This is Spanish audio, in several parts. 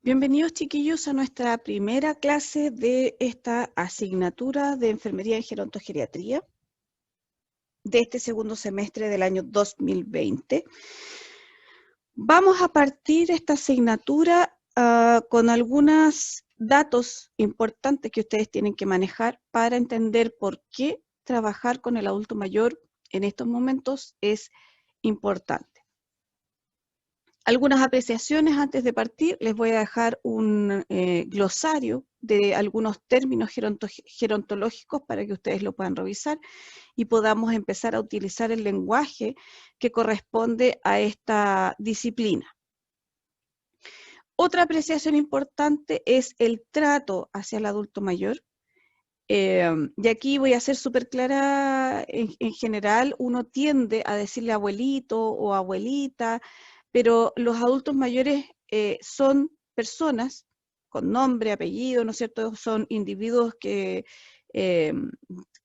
Bienvenidos, chiquillos, a nuestra primera clase de esta asignatura de Enfermería en Gerontogeriatría de este segundo semestre del año 2020. Vamos a partir esta asignatura con algunos datos importantes que ustedes tienen que manejar para entender por qué trabajar con el adulto mayor en estos momentos es importante. Algunas apreciaciones antes de partir. Les voy a dejar un glosario de algunos términos gerontológicos para que ustedes lo puedan revisar y podamos empezar a utilizar el lenguaje que corresponde a esta disciplina. Otra apreciación importante es el trato hacia el adulto mayor. Y aquí voy a ser súper clara. En general, uno tiende a decirle abuelito o abuelita, pero los adultos mayores son personas con nombre, apellido, ¿no es cierto? Son individuos que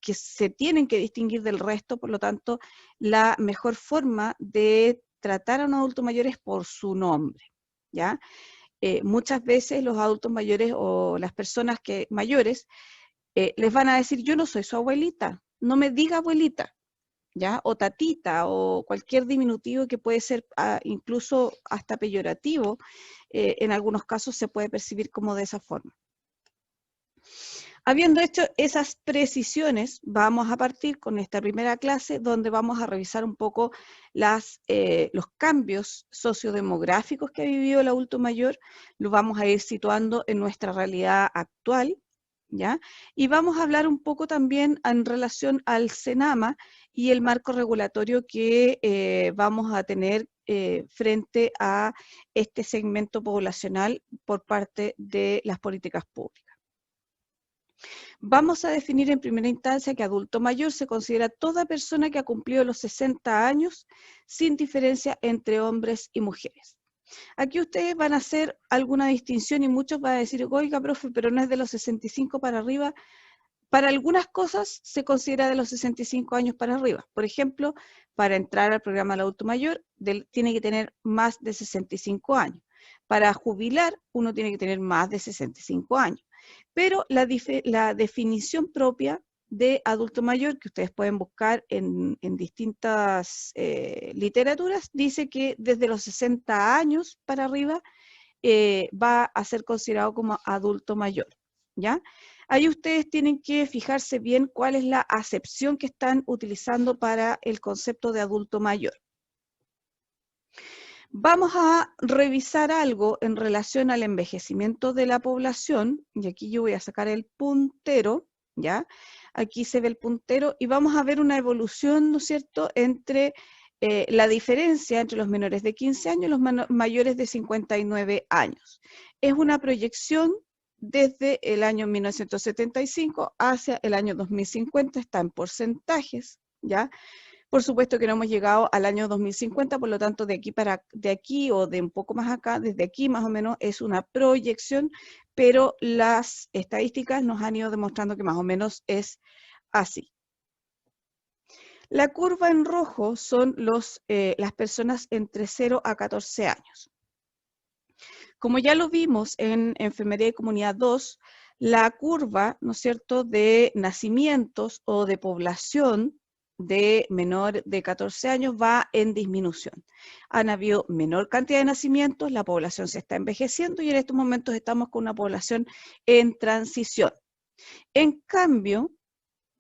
se tienen que distinguir del resto. Por lo tanto, la mejor forma de tratar a un adulto mayor es por su nombre, ¿ya? Muchas veces los adultos mayores o las personas mayores les van a decir: yo no soy su abuelita, no me diga abuelita, ¿ya? O tatita, o cualquier diminutivo que puede ser incluso hasta peyorativo. En algunos casos se puede percibir como de esa forma. Habiendo hecho esas precisiones, vamos a partir con esta primera clase donde vamos a revisar un poco los cambios sociodemográficos que ha vivido el adulto mayor. Lo vamos a ir situando en nuestra realidad actual, ¿ya? Y vamos a hablar un poco también en relación al CENAMA y el marco regulatorio que vamos a tener frente a este segmento poblacional por parte de las políticas públicas. Vamos a definir en primera instancia que adulto mayor se considera toda persona que ha cumplido los 60 años sin diferencia entre hombres y mujeres. Aquí ustedes van a hacer alguna distinción y muchos van a decir: oiga, profe, pero no es de los 65 para arriba. Para algunas cosas se considera de los 65 años para arriba. Por ejemplo, para entrar al programa del adulto mayor, tiene que tener más de 65 años. Para jubilar, uno tiene que tener más de 65 años. Pero la definición propia de adulto mayor, que ustedes pueden buscar en distintas literaturas, dice que desde los 60 años para arriba va a ser considerado como adulto mayor, ¿ya? Ahí ustedes tienen que fijarse bien cuál es la acepción que están utilizando para el concepto de adulto mayor. Vamos a revisar algo en relación al envejecimiento de la población, y aquí yo voy a sacar el puntero, ¿ya? Aquí se ve el puntero, y vamos a ver una evolución, ¿no es cierto?, entre la diferencia entre los menores de 15 años y los mayores de 59 años. Es una proyección desde el año 1975 hacia el año 2050, está en porcentajes, ¿ya? Por supuesto que no hemos llegado al año 2050, por lo tanto de aquí o de un poco más acá, desde aquí más o menos es una proyección, pero las estadísticas nos han ido demostrando que más o menos es así. La curva en rojo son las personas entre 0 a 14 años. Como ya lo vimos en Enfermería de Comunidad 2, la curva, ¿no es cierto?, de nacimientos o de población de menor de 14 años va en disminución. Han habido menor cantidad de nacimientos, la población se está envejeciendo y en estos momentos estamos con una población en transición. En cambio,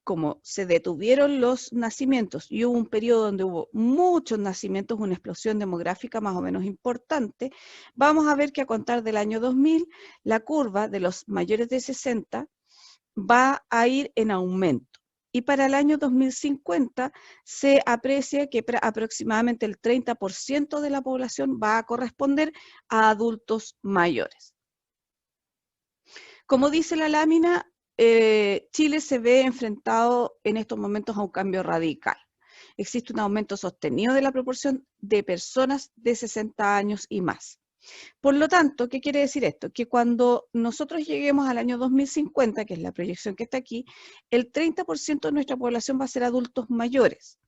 como se detuvieron los nacimientos y hubo un periodo donde hubo muchos nacimientos, una explosión demográfica más o menos importante, vamos a ver que a contar del año 2000, la curva de los mayores de 60 va a ir en aumento. Y para el año 2050 se aprecia que aproximadamente el 30% de la población va a corresponder a adultos mayores. Como dice la lámina, Chile se ve enfrentado en estos momentos a un cambio radical. Existe un aumento sostenido de la proporción de personas de 60 años y más. Por lo tanto, ¿qué quiere decir esto? Que cuando nosotros lleguemos al año 2050, que es la proyección que está aquí, el 30% de nuestra población va a ser adultos mayores.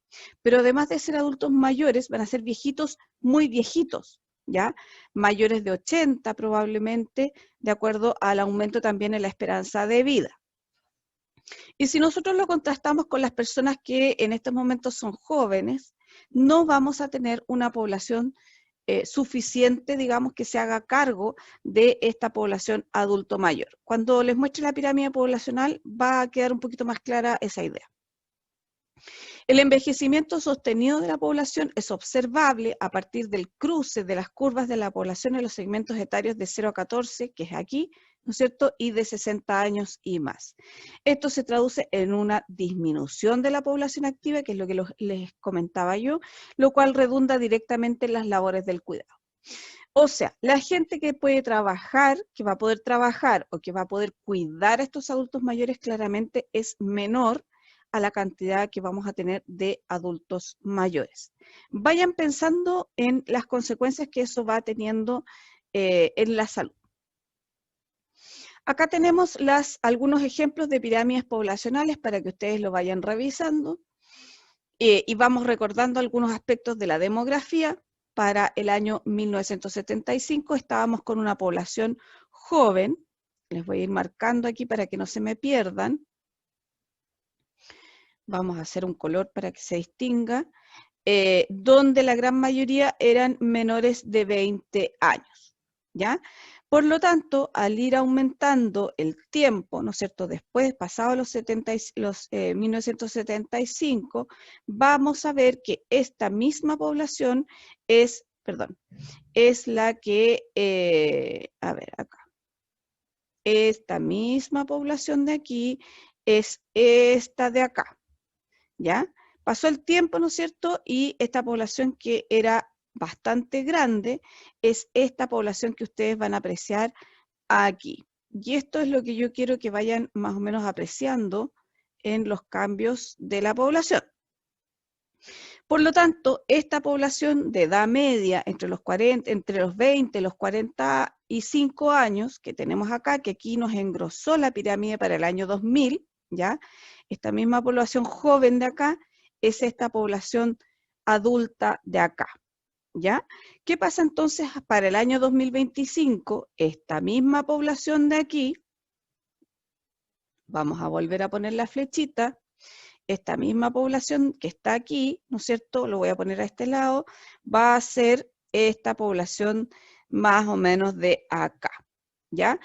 Pero además de ser adultos mayores, van a ser viejitos, muy viejitos. ¿ya? Mayores de 80 probablemente, de acuerdo al aumento también en la esperanza de vida. Y si nosotros lo contrastamos con las personas que en estos momentos son jóvenes, no vamos a tener una población suficiente, digamos, que se haga cargo de esta población adulto mayor. Cuando les muestre la pirámide poblacional va a quedar un poquito más clara esa idea. El envejecimiento sostenido de la población es observable a partir del cruce de las curvas de la población en los segmentos etarios de 0 a 14, que es aquí, ¿no es cierto?, y de 60 años y más. Esto se traduce en una disminución de la población activa, que es lo que les comentaba yo, lo cual redunda directamente en las labores del cuidado. O sea, la gente que puede trabajar, que va a poder trabajar o que va a poder cuidar a estos adultos mayores claramente es menor a la cantidad que vamos a tener de adultos mayores. Vayan pensando en las consecuencias que eso va teniendo en la salud. Acá tenemos algunos ejemplos de pirámides poblacionales para que ustedes lo vayan revisando y vamos recordando algunos aspectos de la demografía. Para el año 1975 estábamos con una población joven, les voy a ir marcando aquí para que no se me pierdan. Vamos a hacer un color para que se distinga, donde la gran mayoría eran menores de 20 años, ¿ya? Por lo tanto, al ir aumentando el tiempo, ¿no es cierto?, después, pasado los 1975, vamos a ver que esta misma población es la que, a ver, acá, esta misma población de aquí es esta de acá, ¿ya? Pasó el tiempo, ¿no es cierto? Y esta población que era bastante grande es esta población que ustedes van a apreciar aquí. Y esto es lo que yo quiero que vayan más o menos apreciando en los cambios de la población. Por lo tanto, esta población de edad media entre los 20 y los 45 años que tenemos acá, que aquí nos engrosó la pirámide para el año 2000, ¿ya? Esta misma población joven de acá es esta población adulta de acá, ¿ya? ¿Qué pasa entonces para el año 2025? Esta misma población de aquí, vamos a volver a poner la flechita, esta misma población que está aquí, ¿no es cierto?, lo voy a poner a este lado, va a ser esta población más o menos de acá, ¿ya?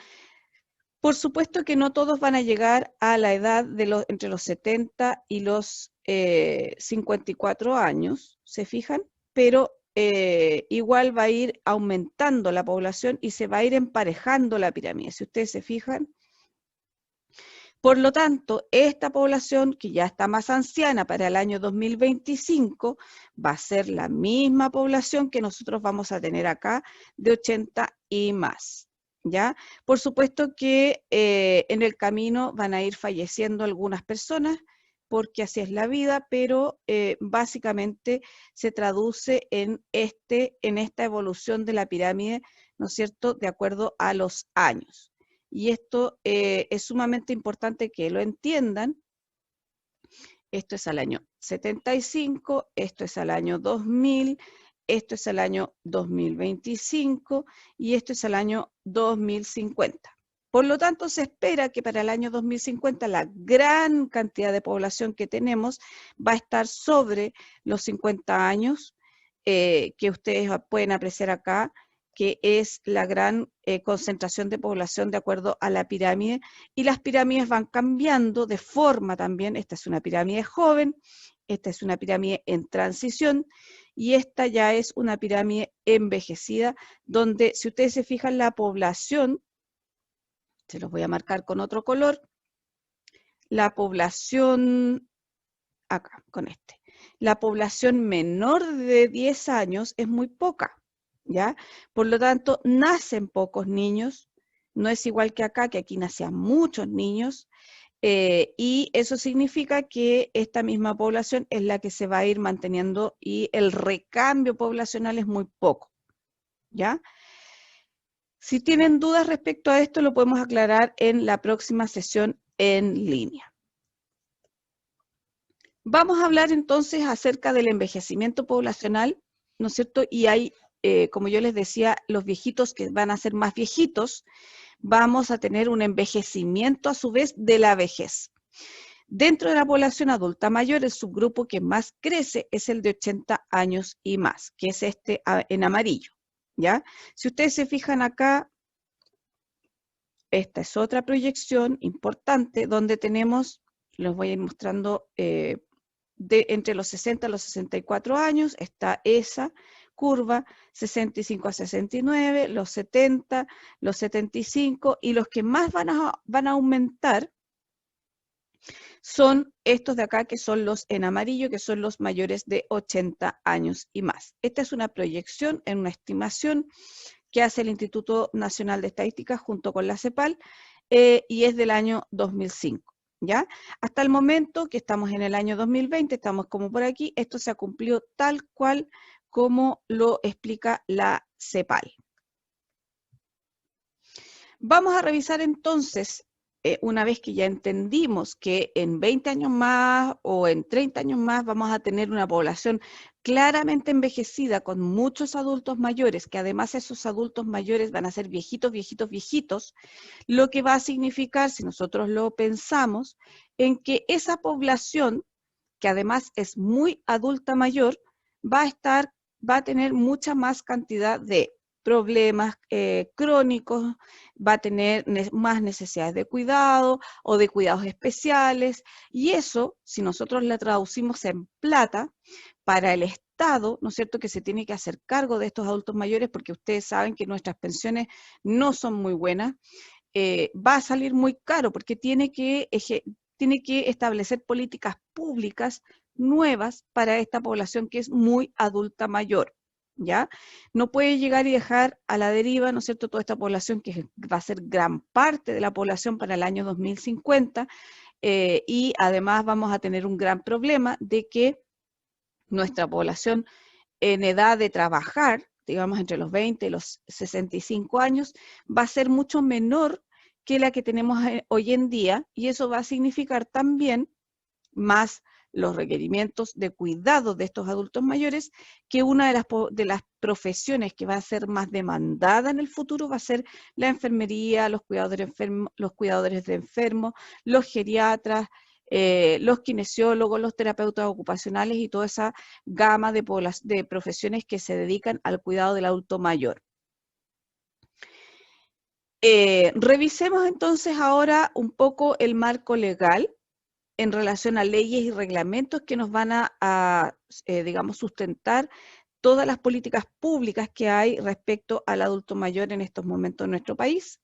Por supuesto que no todos van a llegar a la edad de entre los 70 y los 54 años, ¿se fijan? Pero igual va a ir aumentando la población y se va a ir emparejando la pirámide, si ustedes se fijan. Por lo tanto, esta población que ya está más anciana para el año 2025 va a ser la misma población que nosotros vamos a tener acá de 80 y más, ¿ya? Por supuesto que en el camino van a ir falleciendo algunas personas porque así es la vida, pero básicamente se traduce en esta evolución de la pirámide, ¿no es cierto?, de acuerdo a los años. Y esto es sumamente importante que lo entiendan. Esto es al año 75, esto es al año 2000, esto es al año 2025 y esto es al año 2050. Por lo tanto, se espera que para el año 2050 la gran cantidad de población que tenemos va a estar sobre los 50 años, que ustedes pueden apreciar acá, que es la gran concentración de población de acuerdo a la pirámide, y las pirámides van cambiando de forma también. Esta es una pirámide joven, esta es una pirámide en transición, y esta ya es una pirámide envejecida, donde si ustedes se fijan la población, se los voy a marcar con otro color, la población, acá, con este, la población menor de 10 años es muy poca, ¿ya? Por lo tanto, nacen pocos niños, no es igual que acá, que aquí nacían muchos niños, y eso significa que esta misma población es la que se va a ir manteniendo y el recambio poblacional es muy poco, ¿ya? Si tienen dudas respecto a esto, lo podemos aclarar en la próxima sesión en línea. Vamos a hablar entonces acerca del envejecimiento poblacional, ¿no es cierto? Y hay como yo les decía, los viejitos que van a ser más viejitos, vamos a tener un envejecimiento a su vez de la vejez. Dentro de la población adulta mayor, el subgrupo que más crece es el de 80 años y más, que es este en amarillo, ¿ya? Si ustedes se fijan acá, esta es otra proyección importante donde tenemos, les voy a ir mostrando, entre los 60 a los 64 años, está esa curva, 65 a 69, los 70, los 75, y los que más van a aumentar son estos de acá, que son los en amarillo, que son los mayores de 80 años y más. Esta es una proyección, en una estimación que hace el Instituto Nacional de Estadística junto con la CEPAL, y es del año 2005. ¿Ya? Hasta el momento, que estamos en el año 2020, estamos como por aquí, esto se ha cumplido tal cual como lo explica la CEPAL. Vamos a revisar entonces, una vez que ya entendimos que en 20 años más o en 30 años más vamos a tener una población claramente envejecida con muchos adultos mayores, que además esos adultos mayores van a ser viejitos, viejitos, viejitos, lo que va a significar, si nosotros lo pensamos, en que esa población, que además es muy adulta mayor, va a tener mucha más cantidad de problemas crónicos, va a tener más necesidades de cuidado o de cuidados especiales, y eso, si nosotros la traducimos en plata, para el Estado, ¿no es cierto?, que se tiene que hacer cargo de estos adultos mayores, porque ustedes saben que nuestras pensiones no son muy buenas, va a salir muy caro, porque tiene que establecer políticas públicas nuevas para esta población que es muy adulta mayor, ¿ya? No puede llegar y dejar a la deriva, ¿no es cierto?, toda esta población que va a ser gran parte de la población para el año 2050, y además vamos a tener un gran problema de que nuestra población en edad de trabajar, digamos entre los 20 y los 65 años, va a ser mucho menor que la que tenemos hoy en día, y eso va a significar también más los requerimientos de cuidado de estos adultos mayores, que una de las profesiones que va a ser más demandada en el futuro va a ser la enfermería, los cuidadores de enfermos, los geriatras, los kinesiólogos, los terapeutas ocupacionales y toda esa gama de profesiones que se dedican al cuidado del adulto mayor. Revisemos entonces ahora un poco el marco legal en relación a leyes y reglamentos que nos van digamos, sustentar todas las políticas públicas que hay respecto al adulto mayor en estos momentos en nuestro país.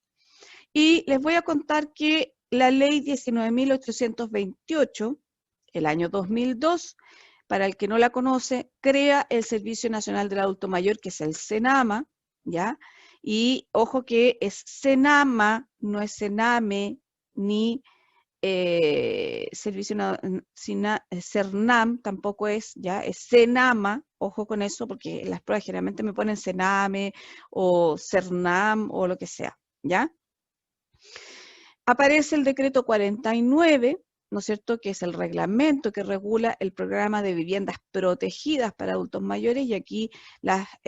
Y les voy a contar que la ley 19.828, el año 2002, para el que no la conoce, crea el Servicio Nacional del Adulto Mayor, que es el CENAMA, ¿ya? Y ojo que es CENAMA, no es CENAME, ni CERNAM tampoco es, ¿ya? Es CENAMA, ojo con eso, porque las pruebas generalmente me ponen CENAME o CERNAM o lo que sea, ¿ya? Aparece el decreto 49, ¿no es cierto?, que es el reglamento que regula el programa de viviendas protegidas para adultos mayores, y aquí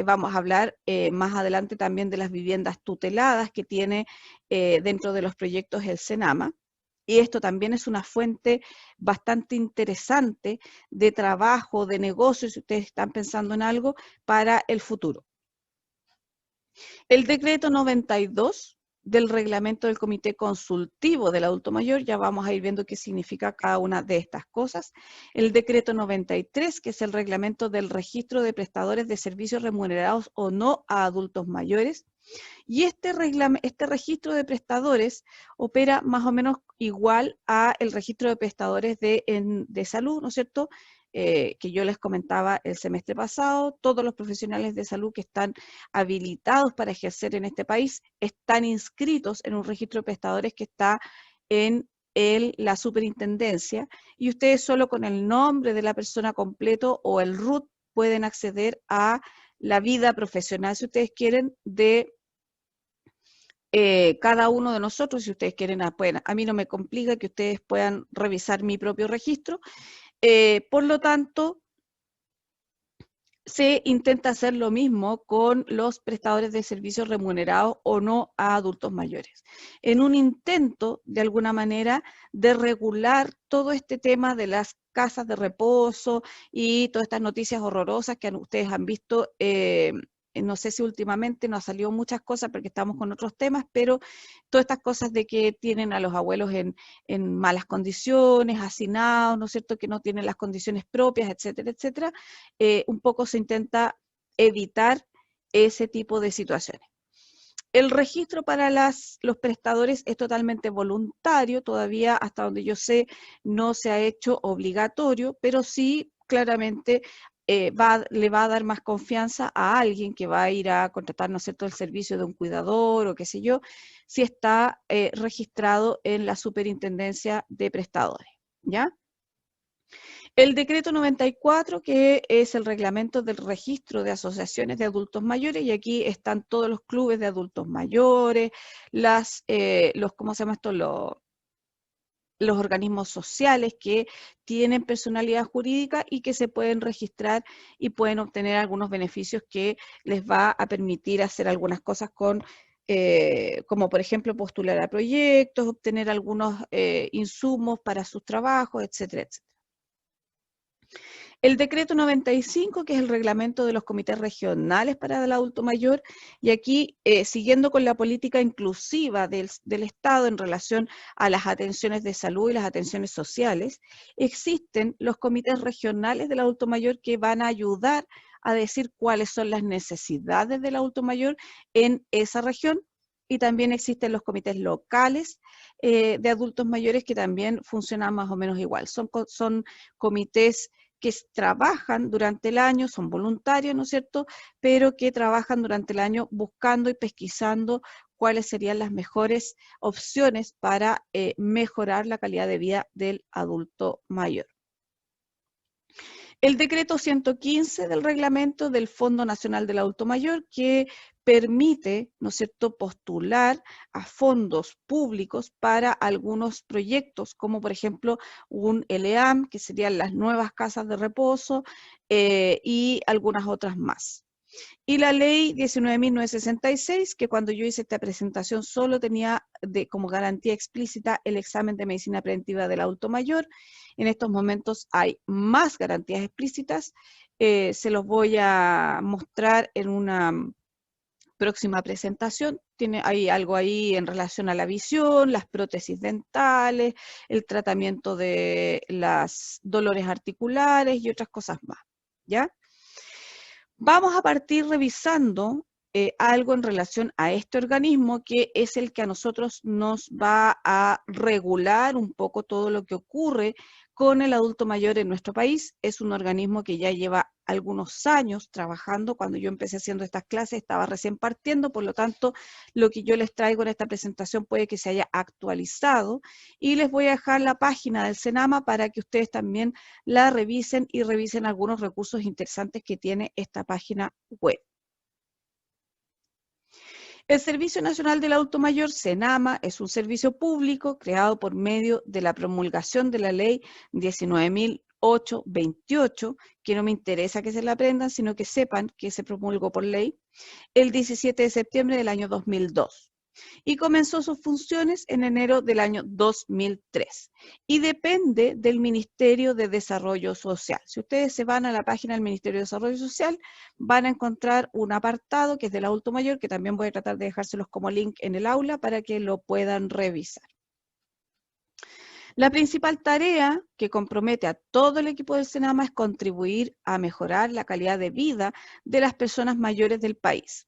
vamos a hablar más adelante también de las viviendas tuteladas que tiene dentro de los proyectos el CENAMA. Y esto también es una fuente bastante interesante de trabajo, de negocio, si ustedes están pensando en algo, para el futuro. El decreto 92 del reglamento del Comité Consultivo del Adulto Mayor, ya vamos a ir viendo qué significa cada una de estas cosas. El decreto 93, que es el reglamento del registro de prestadores de servicios remunerados o no a adultos mayores. Y este registro de prestadores opera más o menos igual a el registro de prestadores de salud, ¿no es cierto?, que yo les comentaba el semestre pasado. Todos los profesionales de salud que están habilitados para ejercer en este país están inscritos en un registro de prestadores que está en la superintendencia, y ustedes solo con el nombre de la persona completo o el RUT pueden acceder a la vida profesional, si ustedes quieren, de cada uno de nosotros. Si ustedes quieren, a mí no me complica que ustedes puedan revisar mi propio registro. Por lo tanto, se intenta hacer lo mismo con los prestadores de servicios remunerados o no a adultos mayores, en un intento, de alguna manera, de regular todo este tema de las casas de reposo y todas estas noticias horrorosas que ustedes han visto. No sé si últimamente nos ha salido muchas cosas porque estamos con otros temas, pero todas estas cosas de que tienen a los abuelos en malas condiciones, hacinados, ¿no es cierto?, que no tienen las condiciones propias, etcétera, etcétera. Un poco se intenta evitar ese tipo de situaciones. El registro para los prestadores es totalmente voluntario, todavía hasta donde yo sé no se ha hecho obligatorio, pero sí claramente le va a dar más confianza a alguien que va a ir a contratar, ¿no es cierto?, el servicio de un cuidador o qué sé yo, si está registrado en la Superintendencia de Prestadores, ¿ya? El decreto 94, que es el reglamento del registro de asociaciones de adultos mayores, y aquí están todos los clubes de adultos mayores, ¿cómo se llama esto? Los organismos sociales que tienen personalidad jurídica y que se pueden registrar y pueden obtener algunos beneficios que les va a permitir hacer algunas cosas como por ejemplo postular a proyectos, obtener algunos insumos para sus trabajos, etcétera, etcétera. El decreto 95, que es el reglamento de los comités regionales para el adulto mayor, y aquí, siguiendo con la política inclusiva del Estado en relación a las atenciones de salud y las atenciones sociales, existen los comités regionales del adulto mayor que van a ayudar a decir cuáles son las necesidades del adulto mayor en esa región, y también existen los comités locales de adultos mayores que también funcionan más o menos igual. Son comités que trabajan durante el año, son voluntarios, ¿no es cierto?, pero que trabajan durante el año buscando y pesquisando cuáles serían las mejores opciones para mejorar la calidad de vida del adulto mayor. El decreto 115 del reglamento del Fondo Nacional del Adulto Mayor, que permite, ¿no es cierto?, postular a fondos públicos para algunos proyectos, como por ejemplo un LEAM, que serían las nuevas casas de reposo, y algunas otras más. Y la ley 19.966, que cuando yo hice esta presentación solo tenía como garantía explícita el examen de medicina preventiva del adulto mayor. En estos momentos hay más garantías explícitas. Se los voy a mostrar en una próxima presentación. Hay algo ahí en relación a la visión, las prótesis dentales, el tratamiento de los dolores articulares y otras cosas más, ¿ya? Vamos a partir revisando algo en relación a este organismo, que es el que a nosotros nos va a regular un poco todo lo que ocurre con el adulto mayor en nuestro país. Es un organismo que ya lleva algunos años trabajando. Cuando yo empecé haciendo estas clases estaba recién partiendo, por lo tanto lo que yo les traigo en esta presentación puede que se haya actualizado, y les voy a dejar la página del Senama para que ustedes también la revisen y revisen algunos recursos interesantes que tiene esta página web. El Servicio Nacional del Adulto Mayor, SENAMA, es un servicio público creado por medio de la promulgación de la ley 19.828, que no me interesa que se la aprendan, sino que sepan que se promulgó por ley, el 17 de septiembre del año 2002. Y comenzó sus funciones en enero del año 2003 y depende del Ministerio de Desarrollo Social. Si ustedes se van a la página del Ministerio de Desarrollo Social, van a encontrar un apartado que es del adulto mayor, que también voy a tratar de dejárselos como link en el aula para que lo puedan revisar. La principal tarea que compromete a todo el equipo del Senama es contribuir a mejorar la calidad de vida de las personas mayores del país.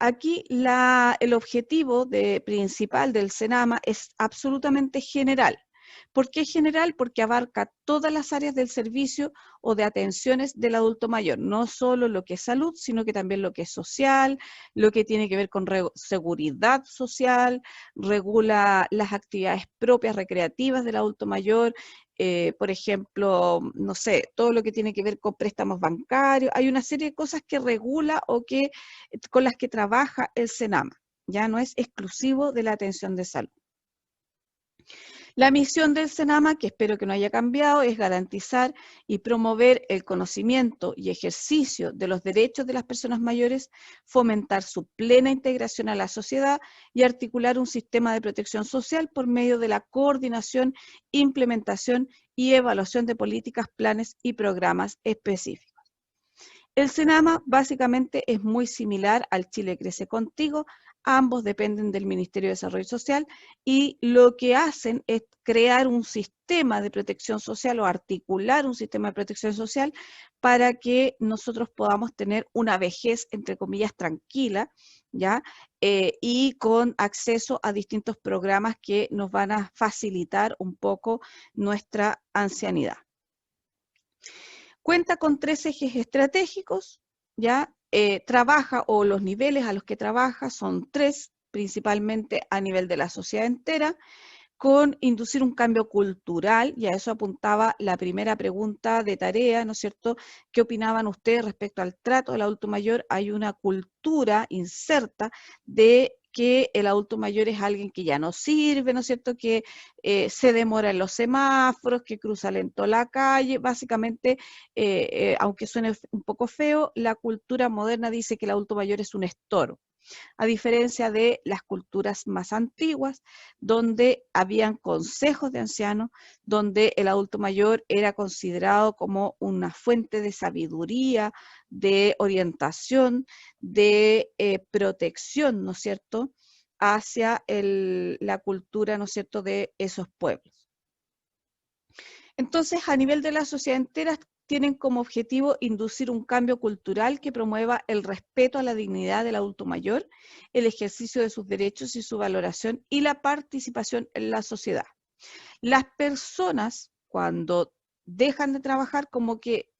Aquí el objetivo principal del Senama es absolutamente general. ¿Por qué general? Porque abarca todas las áreas del servicio o de atenciones del adulto mayor, no solo lo que es salud, sino que también lo que es social, lo que tiene que ver con seguridad social, regula las actividades propias recreativas del adulto mayor, por ejemplo, no sé, todo lo que tiene que ver con préstamos bancarios. Hay una serie de cosas que regula o con las que trabaja el Senama, ya no es exclusivo de la atención de salud. La misión del CENAMA, que espero que no haya cambiado, es garantizar y promover el conocimiento y ejercicio de los derechos de las personas mayores, fomentar su plena integración a la sociedad y articular un sistema de protección social por medio de la coordinación, implementación y evaluación de políticas, planes y programas específicos. El CENAMA básicamente es muy similar al Chile Crece Contigo, ambos dependen del Ministerio de Desarrollo Social y lo que hacen es crear un sistema de protección social o articular un sistema de protección social para que nosotros podamos tener una vejez, entre comillas, tranquila, ¿ya? Y con acceso a distintos programas que nos van a facilitar un poco nuestra ancianidad. Cuenta con 3 ejes estratégicos, ¿ya? Trabaja, o los niveles a los que trabaja son 3, principalmente a nivel de la sociedad entera, con inducir un cambio cultural, y a eso apuntaba la primera pregunta de tarea, ¿no es cierto? ¿Qué opinaban ustedes respecto al trato del adulto mayor? Hay una cultura inserta de que el adulto mayor es alguien que ya no sirve, ¿no es cierto? Que se demora en los semáforos, que cruza lento la calle, básicamente, aunque suene un poco feo, la cultura moderna dice que el adulto mayor es un estorbo, a diferencia de las culturas más antiguas, donde habían consejos de ancianos, donde el adulto mayor era considerado como una fuente de sabiduría, de orientación, de protección, ¿no es cierto?, hacia la cultura, ¿no es cierto?, de esos pueblos. Entonces, a nivel de la sociedad entera, tienen como objetivo inducir un cambio cultural que promueva el respeto a la dignidad del adulto mayor, el ejercicio de sus derechos y su valoración y la participación en la sociedad. Las personas, cuando dejan de trabajar, como que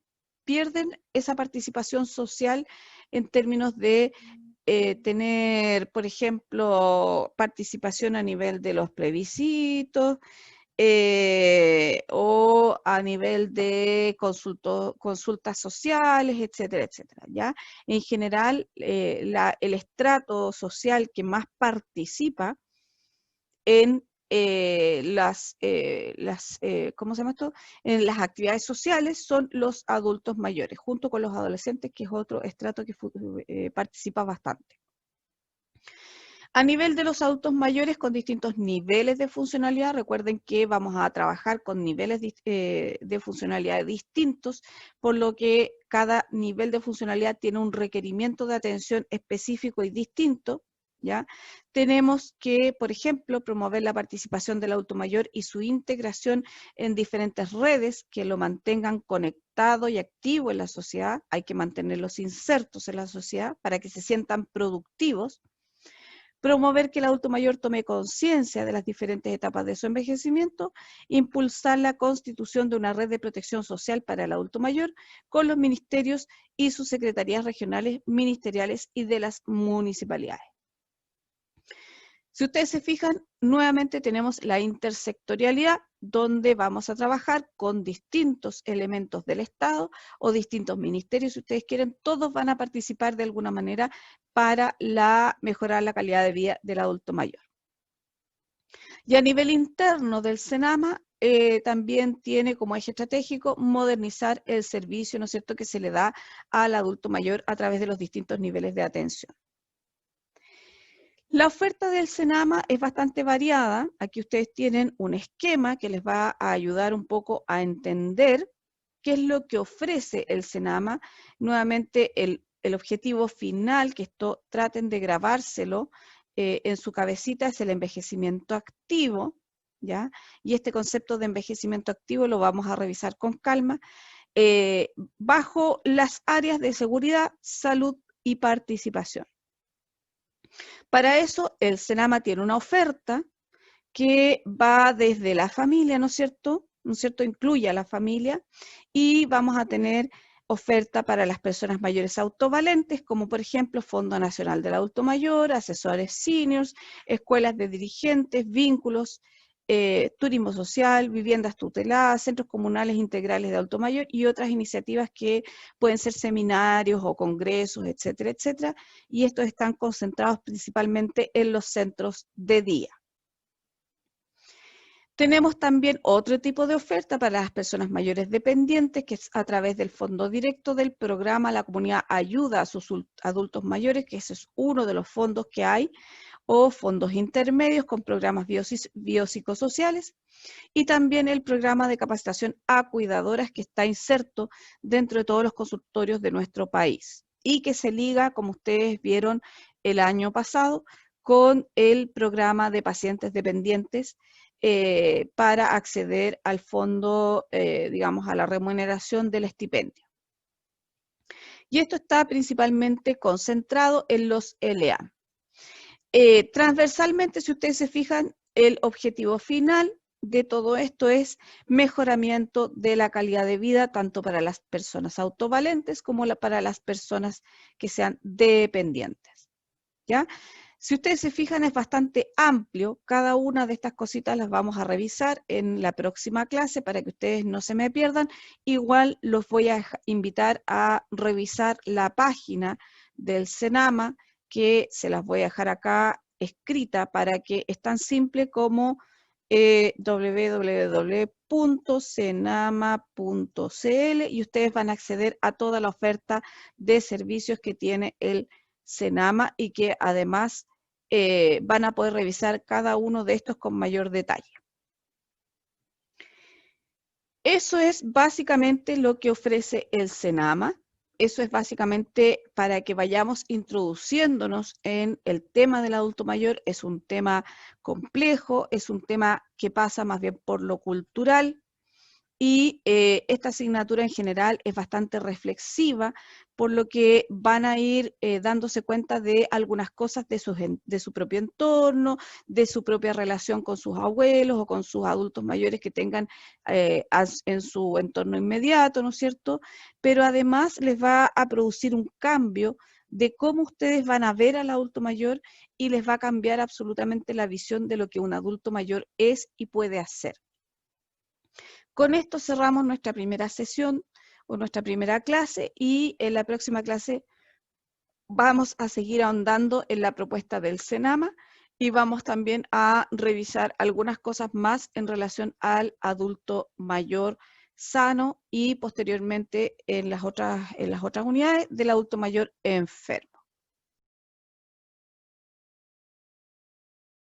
pierden esa participación social en términos de tener, por ejemplo, participación a nivel de los plebiscitos, o a nivel de consultas sociales, etcétera, etcétera, ¿ya? En general, el estrato social que más participa en ¿cómo se llama esto?, en las actividades sociales son los adultos mayores, junto con los adolescentes, que es otro estrato que participa bastante. A nivel de los adultos mayores con distintos niveles de funcionalidad, recuerden que vamos a trabajar con niveles de funcionalidad distintos, por lo que cada nivel de funcionalidad tiene un requerimiento de atención específico y distinto, ¿ya? Tenemos que, por ejemplo, promover la participación del adulto mayor y su integración en diferentes redes que lo mantengan conectado y activo en la sociedad. Hay que mantenerlos insertos en la sociedad para que se sientan productivos. Promover que el adulto mayor tome conciencia de las diferentes etapas de su envejecimiento, impulsar la constitución de una red de protección social para el adulto mayor con los ministerios y sus secretarías regionales, ministeriales y de las municipalidades. Si ustedes se fijan, nuevamente tenemos la intersectorialidad, donde vamos a trabajar con distintos elementos del Estado o distintos ministerios, si ustedes quieren, todos van a participar de alguna manera para mejorar la calidad de vida del adulto mayor. Y a nivel interno del CENAMA, también tiene como eje estratégico modernizar el servicio, ¿no es cierto?, que se le da al adulto mayor a través de los distintos niveles de atención. La oferta del CENAMA es bastante variada. Aquí ustedes tienen un esquema que les va a ayudar un poco a entender qué es lo que ofrece el CENAMA. Nuevamente, el objetivo final, que esto traten de grabárselo en su cabecita, es el envejecimiento activo, ¿ya? Y este concepto de envejecimiento activo lo vamos a revisar con calma, bajo las áreas de seguridad, salud y participación. Para eso, el CENAMA tiene una oferta que va desde la familia, ¿no es cierto? ¿No es cierto? Incluye a la familia, y vamos a tener oferta para las personas mayores autovalentes, como por ejemplo Fondo Nacional del Adulto Mayor, asesores seniors, escuelas de dirigentes, vínculos, turismo social, viviendas tuteladas, centros comunales integrales de adulto mayor y otras iniciativas que pueden ser seminarios o congresos, etcétera, etcétera, y estos están concentrados principalmente en los centros de día. Tenemos también otro tipo de oferta para las personas mayores dependientes, que es a través del fondo directo del programa La Comunidad Ayuda a sus Adultos Mayores, que ese es uno de los fondos que hay, o fondos intermedios con programas biopsicosociales, y también el programa de capacitación a cuidadoras que está inserto dentro de todos los consultorios de nuestro país y que se liga, como ustedes vieron el año pasado, con el programa de pacientes dependientes para acceder al fondo, digamos, a la remuneración del estipendio. Y esto está principalmente concentrado en los LA. Transversalmente, si ustedes se fijan, el objetivo final de todo esto es mejoramiento de la calidad de vida, tanto para las personas autovalentes como para las personas que sean dependientes, ¿ya? Si ustedes se fijan, es bastante amplio. Cada una de estas cositas las vamos a revisar en la próxima clase para que ustedes no se me pierdan. Igual los voy a invitar a revisar la página del Senama, que se las voy a dejar acá escrita para que es tan simple como www.senama.cl, y ustedes van a acceder a toda la oferta de servicios que tiene el Senama y que además van a poder revisar cada uno de estos con mayor detalle. Eso es básicamente lo que ofrece el Senama. Eso es básicamente para que vayamos introduciéndonos en el tema del adulto mayor. Es un tema complejo, es un tema que pasa más bien por lo cultural, y esta asignatura en general es bastante reflexiva, por lo que van a ir dándose cuenta de algunas cosas de su propio entorno, de su propia relación con sus abuelos o con sus adultos mayores que tengan en su entorno inmediato, ¿no es cierto? Pero además les va a producir un cambio de cómo ustedes van a ver al adulto mayor, y les va a cambiar absolutamente la visión de lo que un adulto mayor es y puede hacer. Con esto cerramos nuestra primera sesión o nuestra primera clase, y en la próxima clase vamos a seguir ahondando en la propuesta del Senama y vamos también a revisar algunas cosas más en relación al adulto mayor sano y posteriormente en las otras unidades del adulto mayor enfermo.